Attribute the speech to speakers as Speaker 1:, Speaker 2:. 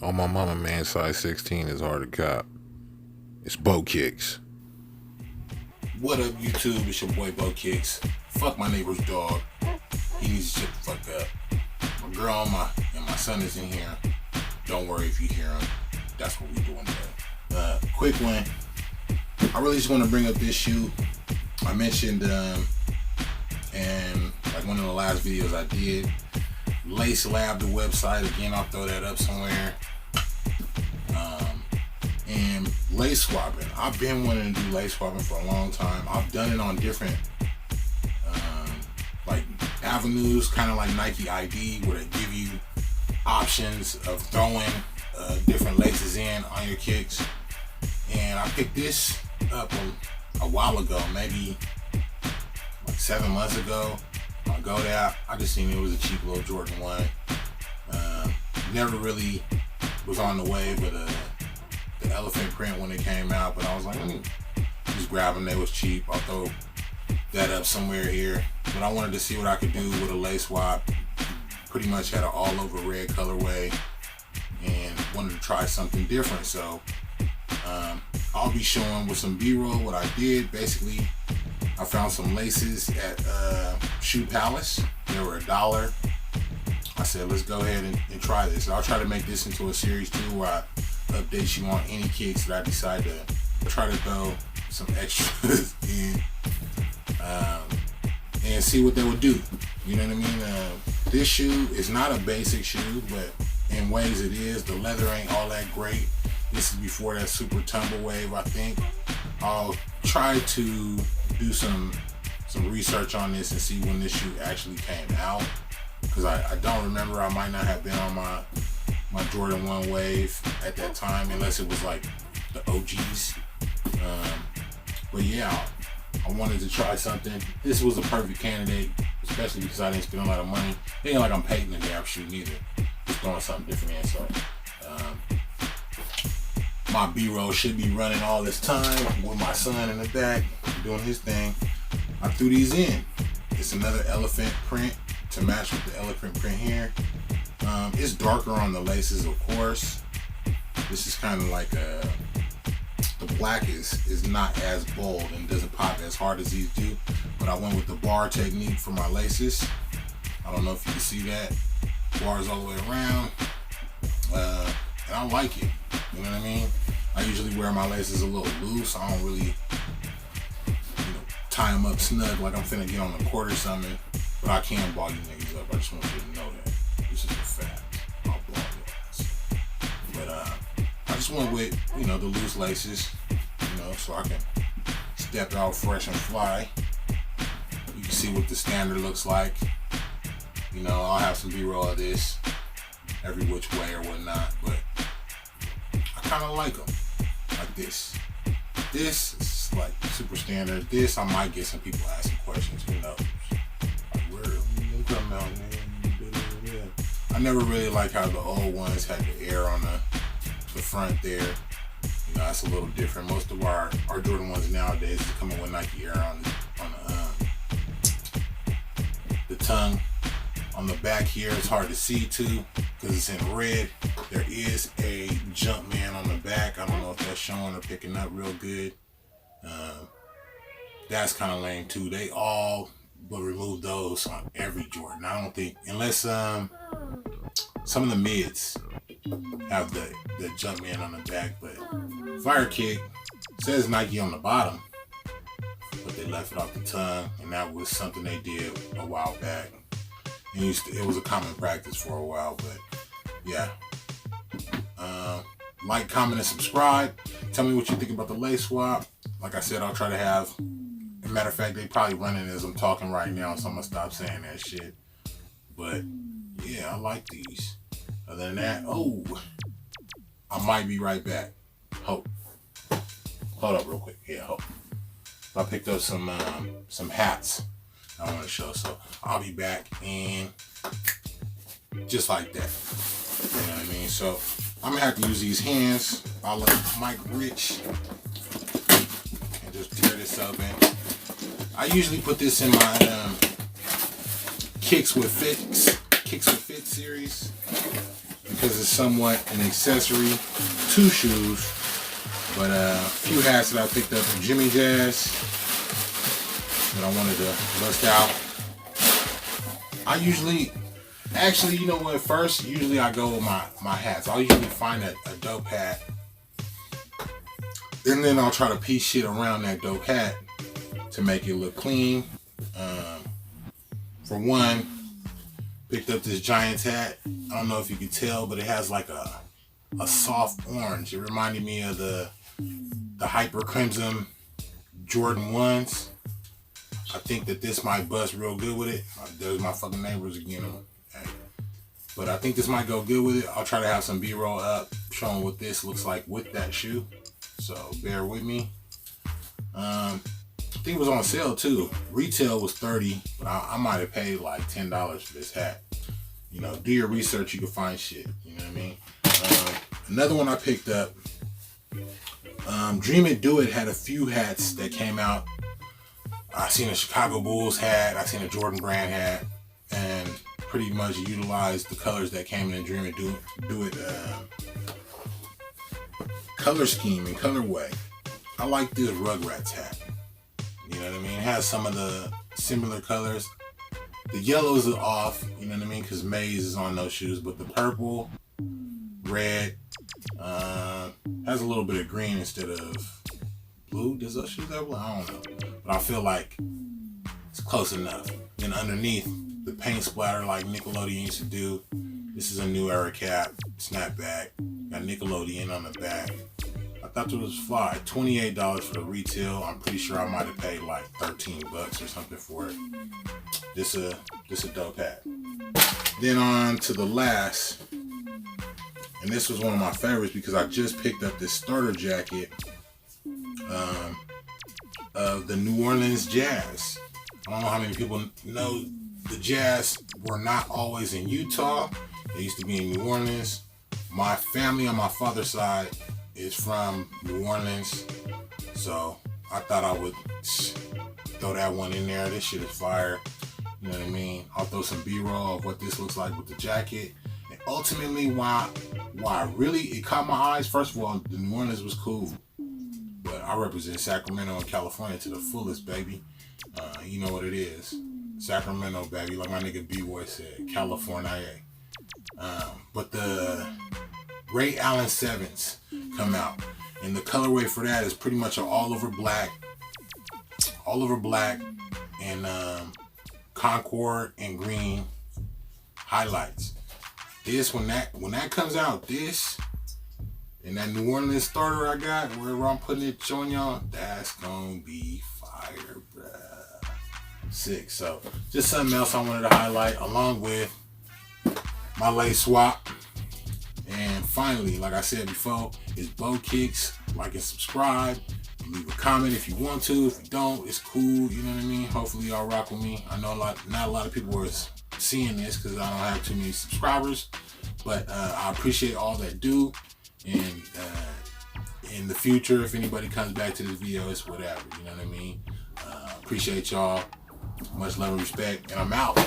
Speaker 1: Oh my mama, man, size 16 is hard to cop. It's Bo Kicks.
Speaker 2: What up, YouTube? It's your boy Bo Kicks. Fuck my neighbor's dog. He needs to shut the fuck up. My girl and my son is in here. Don't worry if you hear him. That's what we doing today. Quick one. I really just want to bring up this shoe. I mentioned and like one of the last videos I did. Lace Lab, the website. Again, I'll throw that up somewhere. And lace swapping. I've been wanting to do lace swapping for a long time. I've done it on different like avenues, kind of like Nike ID, where they give you options of throwing different laces in on your kicks. And I picked this up a while ago, maybe like 7 months ago. I go there, I just seen it was a cheap little Jordan 1. Never really was on the wave with the elephant print when it came out, but I was like, let me just grab them. They was cheap. I'll throw that up somewhere here. But I wanted to see what I could do with a lace swap. Pretty much had an all over red colorway and wanted to try something different. So I'll be showing with some B-roll what I did. Basically, I found some laces at Shoe Palace. They were $1. I said, let's go ahead and try this. I'll try to make this into a series too, where I update you on any kicks that I decide to try to throw some extras in and see what they would do. You know what I mean? This shoe is not a basic shoe, but in ways it is. The leather ain't all that great. This is before that super tumble wave, I think. I'll try to do some research on this and see when this shoe actually came out, because I don't remember. I might not have been on my Jordan 1 wave at that time, unless it was like the OGs. But yeah, I wanted to try something. This was a perfect candidate, especially because I didn't spend a lot of money. It ain't like I'm painting the damn shoe neither. Just throwing something different in. So my B-roll should be running all this time with my son in the back doing his thing. I threw these in. It's another elephant print to match with the elephant print here. It's darker on the laces, of course. This is kind of like the black is not as bold and doesn't pop as hard as these do. But I went with the bar technique for my laces. I don't know if you can see that. Bars all the way around. And I like it. You know what I mean? I usually wear my laces a little loose. I don't really, tie them up snug like I'm finna get on the court or something. But I can ball you niggas up. I just want you to know that. This is a fact. I'll ball your ass. But I just went with, the loose laces, so I can step out fresh and fly. You can see what the standard looks like. I'll have some B-roll of this every which way or whatnot, but I kind of like them like this. This is like super standard. This, I might get some people asking questions. Who knows? Like, where them come out, man? I never really liked how the old ones had the air on the front there. That's a little different. Most of our Jordan ones nowadays is coming with Nike Air on the tongue. On the back here, it's hard to see too because it's in red. There is a Jumpman on the back. I don't know if that's showing or picking up real good. That's kind of lame too. They all but remove those on every Jordan. I don't think, unless some of the mids have the Jumpman on the back, but Fire Kick says Nike on the bottom, but they left it off the tongue, and that was something they did a while back. And it was a common practice for a while, but yeah. Like, comment, and subscribe. Tell me what you think about the lace swap. Like I said, I'll try to have. As a matter of fact, they probably running as I'm talking right now, so I'm gonna stop saying that shit. But yeah, I like these. Other than that, I might be right back. Hold up real quick. Yeah, hold. I picked up some hats I want to show, so I'll be back, and just like that. You know what I mean? So I'm gonna have to use these hands. I'll let Mike Rich and just tear this up. And I usually put this in my Kicks with Fit series. because it's somewhat an accessory to shoes. But a few hats that I picked up from Jimmy Jazz that I wanted to bust out. I usually, actually, you know what? First, usually I go with my hats. I'll usually find a dope hat, and then I'll try to piece shit around that dope hat to make it look clean. For one, picked up this Giants hat. I don't know if you can tell, but it has like a soft orange. It reminded me of the Hyper Crimson Jordan 1s. I think that this might bust real good with it. There's my fucking neighbors again. But I think this might go good with it. I'll try to have some B-roll up showing what this looks like with that shoe. So bear with me. I think it was on sale too. Retail was $30, but I might have paid like $10 for this hat. You know, do your research, you can find shit. You know what I mean? Another one I picked up, Dream It Do It had a few hats that came out. I seen a Chicago Bulls hat, I seen a Jordan Brand hat, and pretty much utilized the colors that came in the Dream It Do It color scheme and colorway. I like this Rugrats hat. You know what I mean? It has some of the similar colors. The yellows are off, you know what I mean? Because Maze is on those shoes, but the purple, red, has a little bit of green instead of blue. Does those shoes have blue? I don't know. But I feel like it's close enough. And underneath, the paint splatter like Nickelodeon used to do. This is a new era cap, snapback. Got Nickelodeon on the back. I thought it was fly. $28 for the retail. I'm pretty sure I might have paid like $13 or something for it. This a dope hat. Then on to the last, and this was one of my favorites because I just picked up this starter jacket of the New Orleans Jazz. I don't know how many people know the Jazz were not always in Utah. They used to be in New Orleans. My family on my father's side is from New Orleans, so I thought I would throw that one in there. This shit is fire. You know what I mean? I'll throw some B-roll of what this looks like with the jacket. And ultimately, why really it caught my eyes. First of all, the New Orleans was cool, but I represent Sacramento and California to the fullest, baby. You know what it is, Sacramento, baby. Like my nigga B-Boy said, California. But the Ray Allen 7s come out, and the colorway for that is pretty much an all over black, and Concord and green highlights. This when that comes out, this and that New Orleans starter I got, wherever I'm putting it, showing y'all, that's gonna be fire, bruh. Sick. So just something else I wanted to highlight, along with my lace swap. And finally, like I said before, is Bo Kicks. Like and subscribe. Leave a comment if you want to. If you don't, it's cool. You know what I mean? Hopefully y'all rock with me. I know not a lot of people are seeing this because I don't have too many subscribers. But I appreciate all that do. And in the future, if anybody comes back to this video, it's whatever. You know what I mean? Appreciate y'all. Much love and respect. And I'm out.